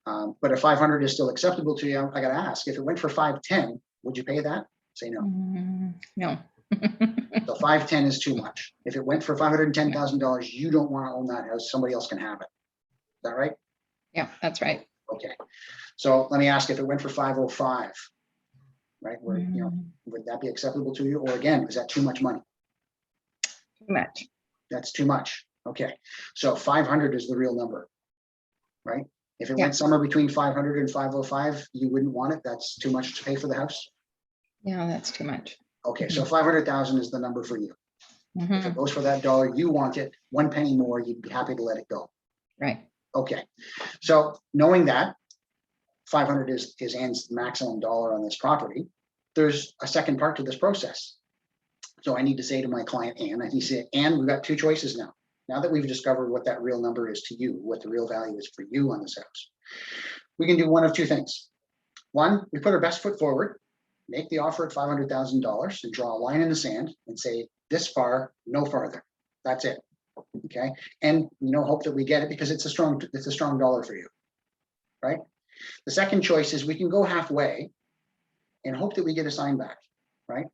But if 500 is still acceptable to you, I got to ask, if it went for 510, would you pay that? Say no. No. So 510 is too much. If it went for $510,000, you don't want to own that house. Somebody else can have it. Is that right? Yeah, that's right. Okay. So let me ask, if it went for 505, right? Where, would that be acceptable to you? Or again, is that too much money? Too much. That's too much. Okay. So 500 is the real number, right? If it went somewhere between 500 and 505, you wouldn't want it. That's too much to pay for the house. Yeah, that's too much. Okay. So 500,000 is the number for you. Mm-hmm. If it goes for that dollar, you want it, 1 penny more, you'd be happy to let it go. Right. Okay. So knowing that 500 is Ann's maximum dollar on this property, there's a second part to this process. So I need to say to my client, Ann, I need to say, Ann, we've got 2 choices now. Now that we've discovered what that real number is to you, what the real value is for you on this house, we can do one of 2 things. One, we put our best foot forward, make the offer at $500,000 and draw a line in the sand and say, this far, no farther. That's it. Okay. And hope that we get it because it's a strong dollar for you. Right. The second choice is we can go halfway and hope that we get a sign back. Right.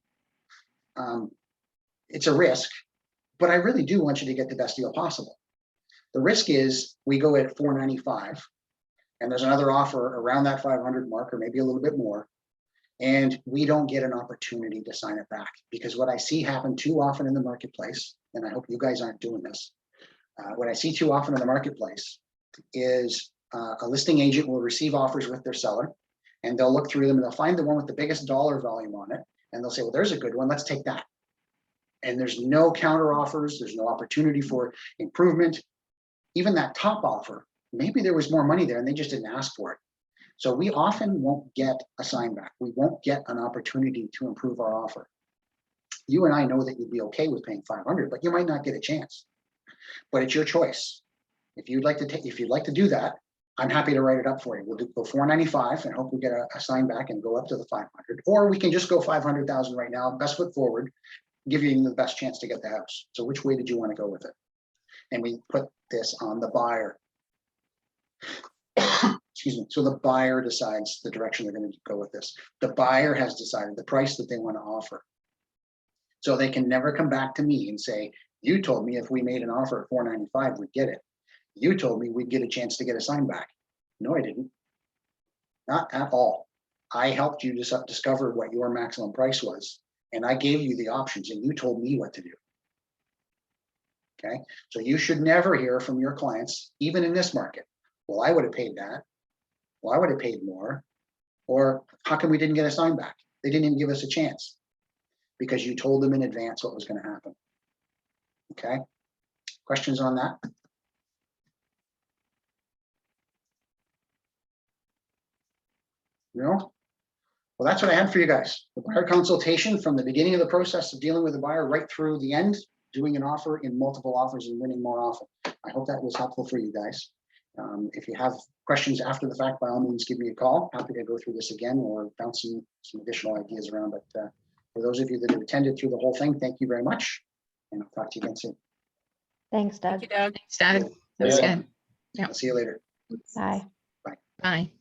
It's a risk, but I really do want you to get the best deal possible. The risk is we go at 495 and there's another offer around that 500 mark or maybe a little bit more, and we don't get an opportunity to sign it back, because what I see happen too often in the marketplace, and I hope you guys aren't doing this, what I see too often in the marketplace is a listing agent will receive offers with their seller and they'll look through them and they'll find the one with the biggest dollar volume on it and they'll say, well, there's a good one, let's take that. And there's no counter offers, there's no opportunity for improvement. Even that top offer, maybe there was more money there and they just didn't ask for it. So we often won't get a sign back. We won't get an opportunity to improve our offer. You and I know that you'd be okay with paying 500, but you might not get a chance. But it's your choice. If you'd like to do that, I'm happy to write it up for you. We'll go 495 and hope we get a sign back and go up to the 500. Or we can just go 500,000 right now, best foot forward, give you the best chance to get the house. So which way did you want to go with it? And we put this on the buyer. Excuse me. So the buyer decides the direction they're going to go with this. The buyer has decided the price that they want to offer. So they can never come back to me and say, you told me if we made an offer at 495, we'd get it. You told me we'd get a chance to get a sign back. No, I didn't. Not at all. I helped you discover what your maximum price was, and I gave you the options, and you told me what to do. Okay, so you should never hear from your clients, even in this market, well, I would have paid that. Well, I would have paid more. Or how come we didn't get a sign back? They didn't even give us a chance because you told them in advance what was going to happen. Okay, questions on that? No? Well, that's what I had for you guys. The buyer consultation from the beginning of the process of dealing with the buyer right through the end, doing an offer in multiple offers and winning more often. I hope that was helpful for you guys. If you have questions after the fact, by all means, give me a call. Happy to go through this again or bounce some additional ideas around. But for those of you that have attended through the whole thing, thank you very much. And I'll talk to you again soon. Thanks, Thank Doug. you, Doug. Thanks, Doug. That was good. I'll see you later. Bye. Bye.